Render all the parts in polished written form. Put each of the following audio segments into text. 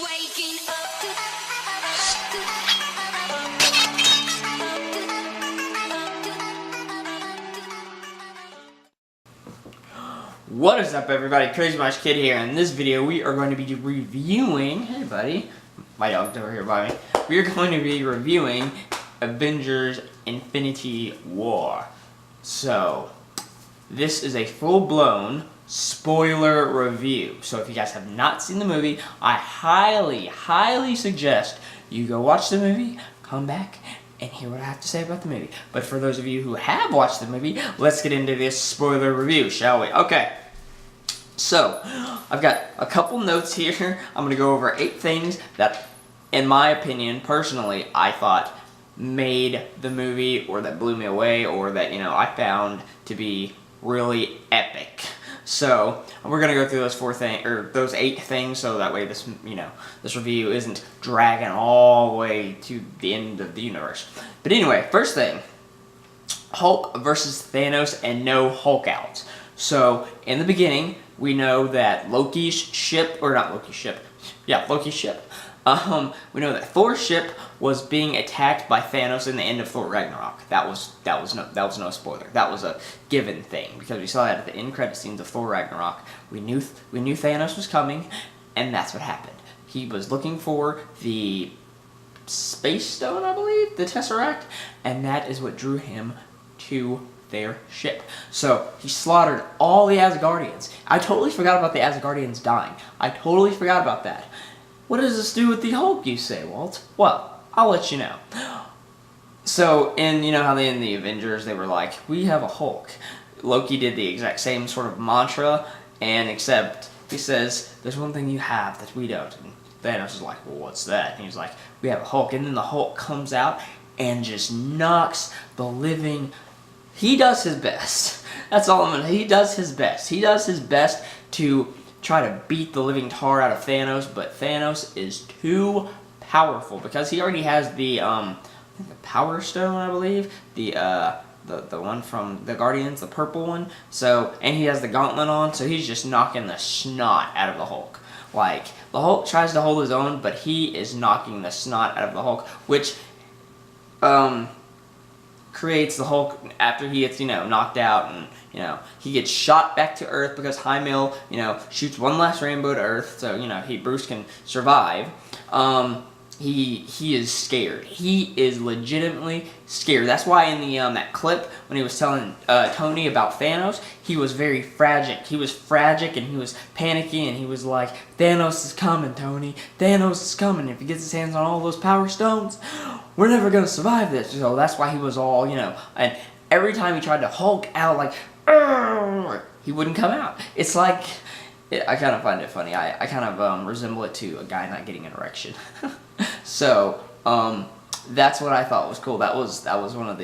waking up to What is up, everybody? Crazy Much Kid here. In this video, we are going to be reviewing. Hey, buddy. My dog's over here by me. We are going to be reviewing Avengers Infinity War. So, this is a full-blown spoiler review. So, if you guys have not seen the movie, I highly suggest you go watch the movie, come back, and hear what I have to say about the movie. But for those of you who have watched the movie, let's get into this spoiler review, shall we? Okay. So, I've got a couple notes here. I'm going to go over 8 things that, in my opinion, personally, I thought made the movie, or that blew me away, or that, I found to be really epic. So, we're going to go through those 8 things, so that way this, this review isn't dragging all the way to the end of the universe. But anyway, first thing, Hulk versus Thanos and no Hulk out. So, in the beginning, we know that Loki's ship. We know that Thor's ship was being attacked by Thanos in the end of Thor Ragnarok. That was no spoiler. That was a given thing because we saw that at the end credit scenes of Thor Ragnarok. We knew Thanos was coming, and that's what happened. He was looking for the Space Stone, I believe, the Tesseract, and that is what drew him to their ship. So, he slaughtered all the Asgardians. I totally forgot about the Asgardians dying. I totally forgot about that. What does this do with the Hulk, you say, Walt? Well, I'll let you know. So, in how in the Avengers, they were like, we have a Hulk. Loki did the exact same sort of mantra, and except he says, there's one thing you have that we don't. And Thanos is like, well, what's that? And he's like, we have a Hulk. And then the Hulk comes out and just knocks the living. He does his best. That's all I'm gonna say. He does his best. He does his best to try to beat the living tar out of Thanos, but Thanos is too powerful because he already has the I think the Power Stone, I believe, the one from the Guardians, the purple one. So, and he has the gauntlet on, so he's just knocking the snot out of the Hulk. Like, the Hulk tries to hold his own, but he is knocking the snot out of the Hulk, which creates the Hulk after he gets, knocked out, and, he gets shot back to Earth because Heimel, shoots one last rainbow to Earth, so, Bruce can survive. He is scared. He is legitimately scared. That's why in the that clip when he was telling Tony about Thanos, he was very fragile. He was fragile and he was panicky and he was like, Thanos is coming, Tony. Thanos is coming. If he gets his hands on all those Power Stones, we're never gonna survive this. So that's why he was all, and every time he tried to Hulk out, like, he wouldn't come out. It's like, I kind of find it funny. I kind of resemble it to a guy not getting an erection. So, that's what I thought was cool. That was one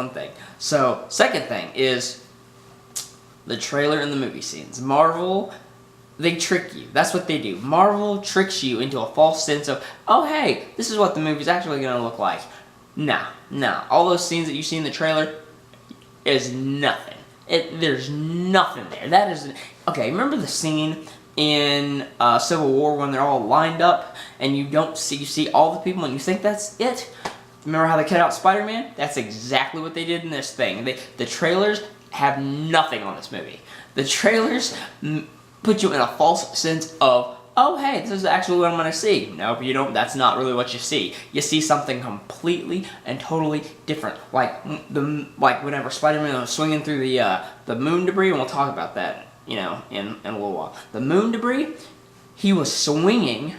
thing. So, second thing is the trailer and the movie scenes. Marvel, they trick you. That's what they do. Marvel tricks you into a false sense of, oh hey, this is what the movie's actually going to look like. Nah. All those scenes that you see in the trailer is nothing. There's nothing there. That is, okay, remember the scene in Civil War when they're all lined up and you see all the people and you think that's it? Remember how they cut out Spider-Man? That's exactly what they did in this thing. The trailers have nothing on this movie. The trailers put you in a false sense of, oh hey, this is actually what I'm going to see. Nope, you don't. That's not really what you see. You see something completely and totally different. Like whenever Spider-Man was swinging through the moon debris, and we'll talk about that, in a little while. The moon debris, he was swinging,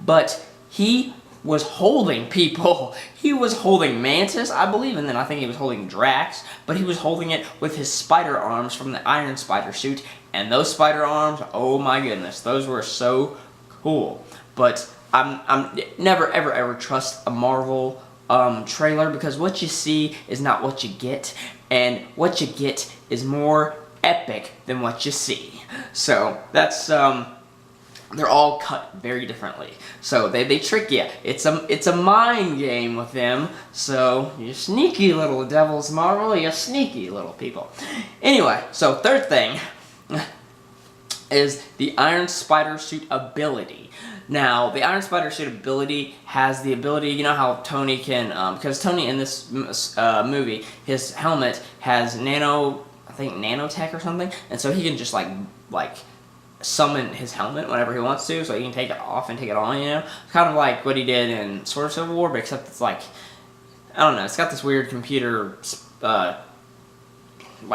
but he was holding people. He was holding Mantis, I believe, and then I think he was holding Drax, but he was holding it with his spider arms from the Iron Spider suit, and those spider arms, oh my goodness, those were so cool. But I'm never ever trust a Marvel trailer, because what you see is not what you get, and what you get is more epic than what you see. So that's they're all cut very differently. So they trick you. It's a mind game with them. So you sneaky little devils, Marvel, you sneaky little people. Anyway, so third thing, is the Iron Spider suit ability. Now, the Iron Spider suit ability has the ability, you know how Tony can, because Tony in this movie, his helmet has nanotech or something, and so he can just like summon his helmet whenever he wants to, so he can take it off and take it on, you know? It's kind of like what he did in Sword of Civil War, but except it's like, I don't know, it's got this weird computer, I don't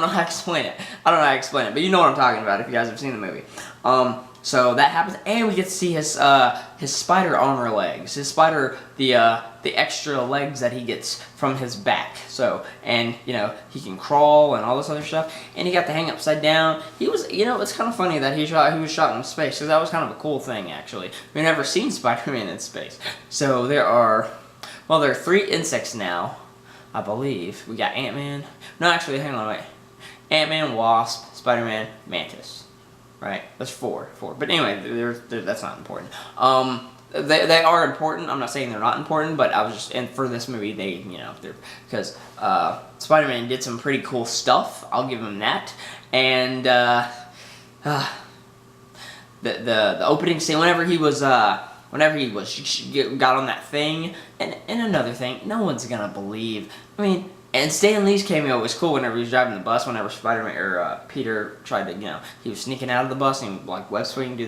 know how to explain it. I don't know how to explain it, but you know what I'm talking about if you guys have seen the movie. So that happens, and we get to see his spider armor legs, the extra legs that he gets from his back. So, and you know, he can crawl and all this other stuff, and he got to hang upside down. He was, you know, it's kind of funny that he was shot in space, because that was kind of a cool thing actually. We've never seen Spider-Man in space. So there are 3 insects now, I believe. We got Ant-Man. No, actually, hang on, wait. Ant-Man, Wasp, Spider-Man, Mantis. Right? That's 4. But anyway, that's not important. They are important. I'm not saying they're not important, but I was just, and for this movie, because Spider-Man did some pretty cool stuff. I'll give him that. And the opening scene, whenever he got on that thing, and another thing, no one's gonna believe. I mean, and Stan Lee's cameo was cool whenever he was driving the bus. Whenever Spider-Man or Peter tried to, he was sneaking out of the bus and like web swinging to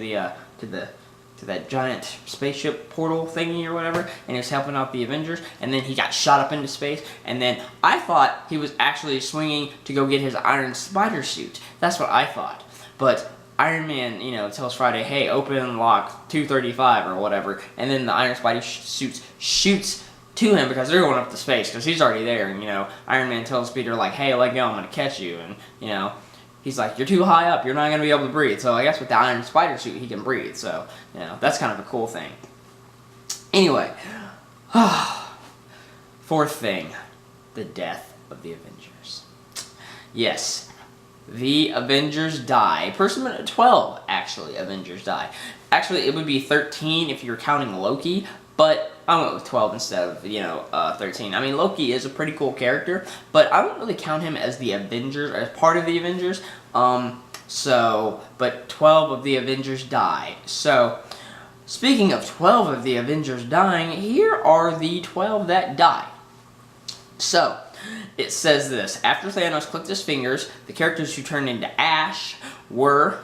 that giant spaceship portal thingy or whatever, and he was helping out the Avengers, and then he got shot up into space, and then I thought he was actually swinging to go get his Iron Spider suit. That's what I thought, but Iron Man, tells Friday, hey, open lock 235 or whatever, and then the Iron Spider suit shoots to him because they're going up to space because he's already there, and Iron Man tells Peter like, hey, let go, I'm gonna catch you, and he's like, you're too high up, you're not gonna be able to breathe. So I guess with the Iron Spider suit he can breathe, so that's kind of a cool thing. Anyway, 4th thing, the death of the Avengers. Yes, the Avengers die. 12 actually Avengers die. Actually, it would be 13 if you're counting Loki, but I went with 12 instead of, 13. I mean, Loki is a pretty cool character, but I don't really count him as the Avengers, as part of the Avengers. But 12 of the Avengers die. So, speaking of 12 of the Avengers dying, here are the 12 that die. So, it says this: after Thanos clicked his fingers, the characters who turned into ash were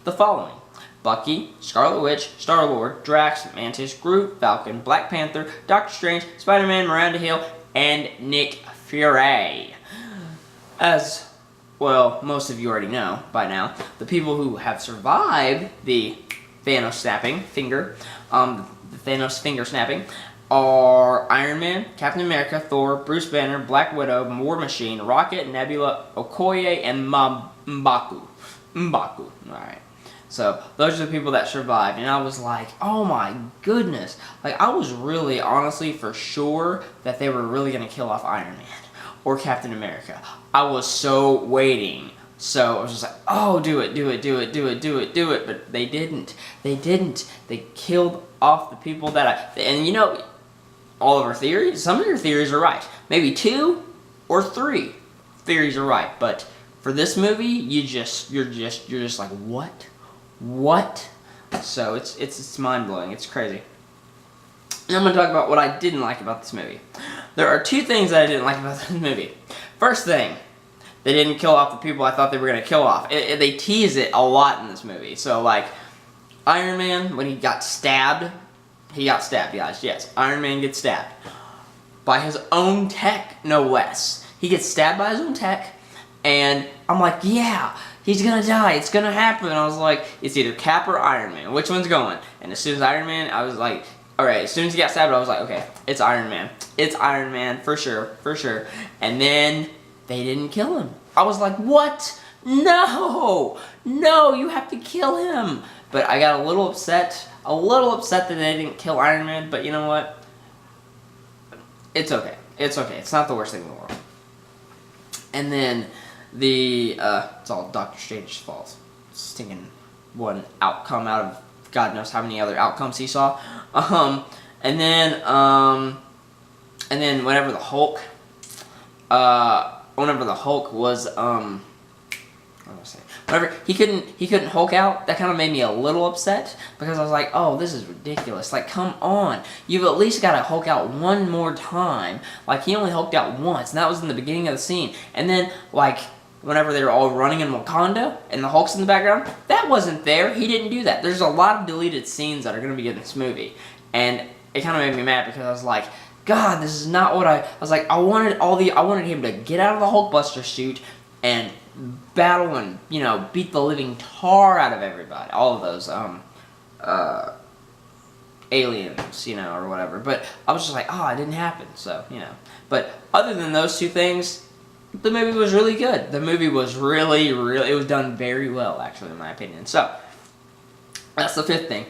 the following: Bucky, Scarlet Witch, Star-Lord, Drax, Mantis, Groot, Falcon, Black Panther, Doctor Strange, Spider-Man, Miranda Hill, and Nick Fury. As, well, most of you already know by now, the people who have survived the Thanos snapping finger, the Thanos finger snapping, are Iron Man, Captain America, Thor, Bruce Banner, Black Widow, War Machine, Rocket, Nebula, Okoye, and M'Baku. Alright. So, those are the people that survived, and I was like, oh my goodness. Like, I was really, honestly, for sure that they were really going to kill off Iron Man or Captain America. I was so waiting. So, I was just like, oh, do it, but they didn't. They killed off the people that and all of our theories, some of your theories are right. Maybe 2 or 3 theories are right, but for this movie, you're just like, what? So it's mind-blowing. It's crazy. And I'm going to talk about what I didn't like about this movie. There are 2 things that I didn't like about this movie. First thing, they didn't kill off the people I thought they were going to kill off. They tease it a lot in this movie. So, like, Iron Man, when he got stabbed, guys. Yes, Iron Man gets stabbed. By his own tech, no less. He gets stabbed by his own tech, and I'm like, yeah, he's gonna die, it's gonna happen. And I was like, it's either Cap or Iron Man. Which one's going? And as soon as Iron Man, I was like, alright, as soon as he got stabbed, I was like, okay, it's Iron Man. It's Iron Man, for sure. And then, they didn't kill him. I was like, what? No, you have to kill him. But I got a little upset that they didn't kill Iron Man, but you know what? It's okay. It's not the worst thing in the world. And then it's all Doctor Strange's fault. Stinking one outcome out of God knows how many other outcomes he saw. And then whenever the Hulk was whenever he couldn't Hulk out, that kind of made me a little upset because I was like, oh, this is ridiculous. Like, come on, you've at least got to Hulk out one more time. Like, he only Hulked out once, and that was in the beginning of the scene. And then, like, whenever they were all running in Wakanda and the Hulk's in the background, that wasn't there. He didn't do that. There's a lot of deleted scenes that are going to be in this movie, and it kind of made me mad because I was like, God, this is not what I was like. I wanted him to get out of the Hulkbuster suit and battle and, you know, beat the living tar out of everybody, all of those aliens, you know, or whatever. But I was just like, oh, it didn't happen. So, you know. But other than those two things, the movie was really good. The movie was really, it was done very well, actually, in my opinion. So, that's the fifth thing.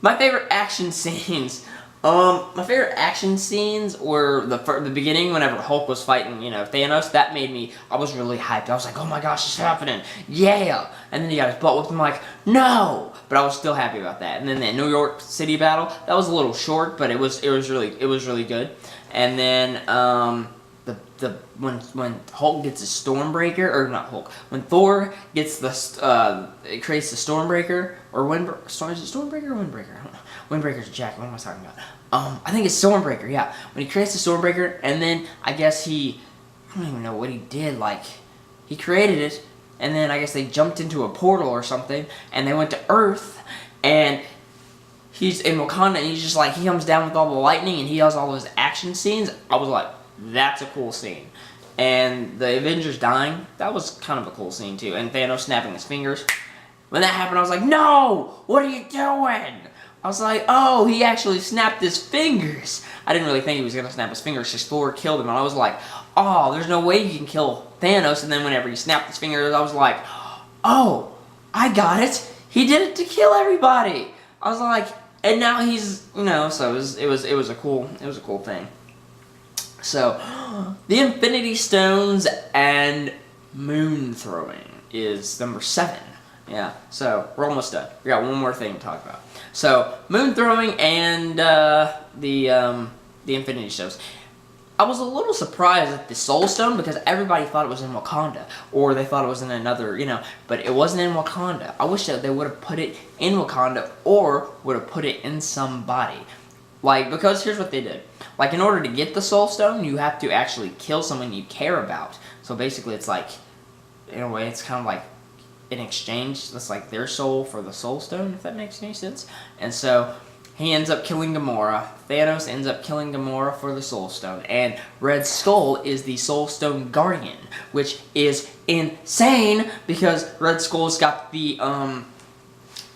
My favorite action scenes. My favorite action scenes were the beginning whenever Hulk was fighting, you know, Thanos. That made me, I was really hyped. I was like, oh my gosh, it's happening. Yeah. And then he got his butt whooped. I'm like, no. But I was still happy about that. And then the New York City battle, that was a little short, but it was really good. And then, when Hulk gets a Stormbreaker, or not Hulk, when Thor gets it creates the Stormbreaker, or is it Stormbreaker or Windbreaker? I don't know. Windbreaker's a jacket. What am I talking about? I think it's Stormbreaker. Yeah, when he creates the Stormbreaker, and then I guess I don't even know what he did. Like, he created it, and then I guess they jumped into a portal or something, and they went to Earth, and he's in Wakanda, and he's just like, he comes down with all the lightning, and he does all those action scenes. I was like, that's a cool scene. And the Avengers dying, that was kind of a cool scene too. And Thanos snapping his fingers. When that happened, I was like, no! What are you doing? I was like, oh, he actually snapped his fingers. I didn't really think he was going to snap his fingers because Thor killed him. And I was like, oh, there's no way you can kill Thanos. And then whenever he snapped his fingers, I was like, oh, I got it. He did it to kill everybody. I was like, and now he's, you know, so it was a cool thing. So, the Infinity Stones and moon throwing is number 7. Yeah, so we're almost done. We got one more thing to talk about. So, moon throwing and the Infinity Stones. I was a little surprised at the Soul Stone because everybody thought it was in Wakanda, or they thought it was in another, you know, but it wasn't in Wakanda. I wish that they would have put it in Wakanda or would have put it in somebody. Like, because here's what they did. Like, in order to get the Soul Stone, you have to actually kill someone you care about. So basically, it's like, in a way, it's kind of like an exchange. That's like their soul for the Soul Stone, if that makes any sense. And so, he ends up killing Gamora. Thanos ends up killing Gamora for the Soul Stone. And Red Skull is the Soul Stone Guardian, which is insane because Red Skull's got the,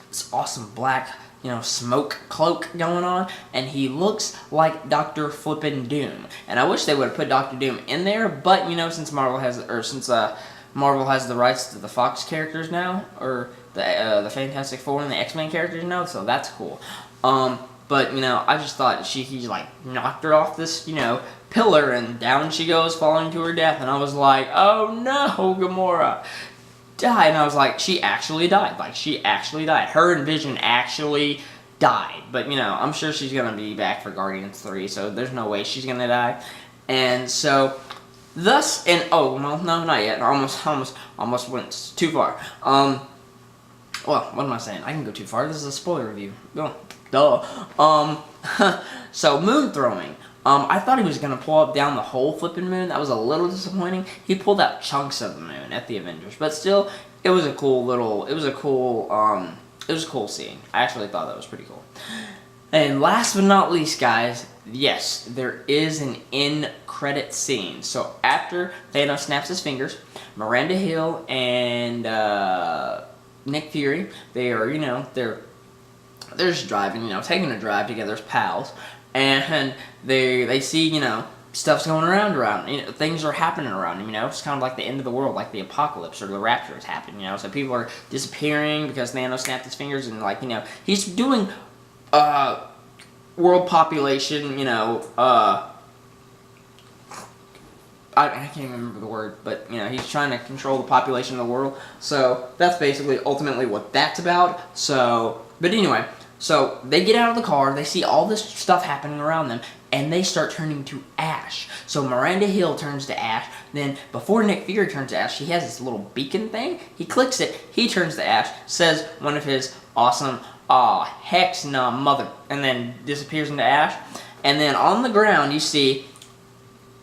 this awesome black, you know, smoke cloak going on, and he looks like Dr. Flippin' Doom. And I wish they would have put Dr. Doom in there, but, you know, since Marvel has the rights to the Fox characters now, or the Fantastic Four and the X-Men characters now, so that's cool. But, you know, I just thought he like, knocked her off this, you know, pillar, and down she goes, falling to her death, and I was like, oh no, Gamora died. And I was like, she actually died. Like, she actually died. Her and Vision actually died. But, you know, I'm sure she's going to be back for Guardians 3, so there's no way she's going to die. And so, thus, and, oh, well, no, not yet. I almost went too far. Well, what am I saying? I can go too far. This is a spoiler review. Go. Duh. So, moon throwing. I thought he was going to pull up down the whole flipping moon. That was a little disappointing. He pulled out chunks of the moon at the Avengers. But still, it was a cool scene. I actually thought that was pretty cool. And last but not least, guys, yes, there is an end-credit scene. So after Thanos snaps his fingers, Miranda Hill and Nick Fury, they are, you know, they're just driving, you know, taking a drive together as pals. And they see, you know, stuff's going around, you know, things are happening around him, you know, it's kind of like the end of the world, like the apocalypse or the rapture is happening, you know, so people are disappearing because Thanos snapped his fingers, and, like, you know, he's doing, world population, you know, I can't even remember the word, but, you know, he's trying to control the population of the world, so that's basically, ultimately, what that's about, so, but anyway. So, they get out of the car, they see all this stuff happening around them, and they start turning to ash. So Miranda Hill turns to ash. Then before Nick Fury turns to ash, he has this little beacon thing. He clicks it. He turns to ash. Says one of his awesome hex nah mother, and then disappears into ash. And then on the ground you see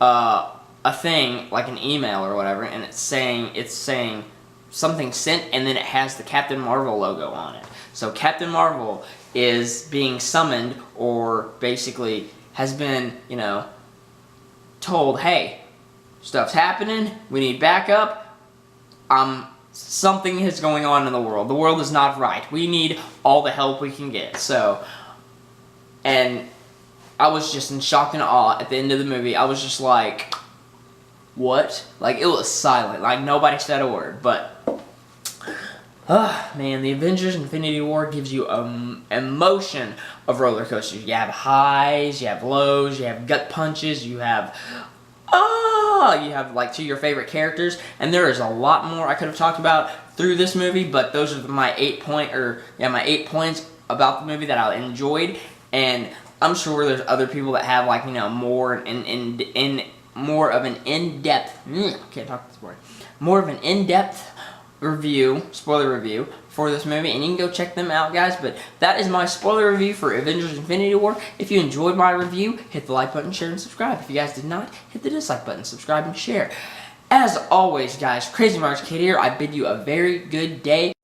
a thing like an email or whatever, and it's saying something sent, and then it has the Captain Marvel logo on it. So Captain Marvel is being summoned, or basically has been, told, hey, stuff's happening, we need backup, something is going on in the world. The world is not right. We need all the help we can get. So, and I was just in shock and awe at the end of the movie. I was just like, what? Like, it was silent. Like, nobody said a word. But, man, the Avengers Infinity War gives you emotion of roller coasters. You have highs, you have lows, you have gut punches, you have like to your favorite characters, and there is a lot more I could have talked about through this movie, but those are my 8 points about the movie that I enjoyed, and I'm sure there's other people that have like more of an in-depth more of an in-depth review, spoiler review for this movie, and you can go check them out, guys. But that is my spoiler review for Avengers Infinity War. If you enjoyed my review, hit the like button, share, and subscribe. If you guys did not, hit the dislike button, subscribe, and share. As always, guys, Crazy March Kid here. I bid you a very good day.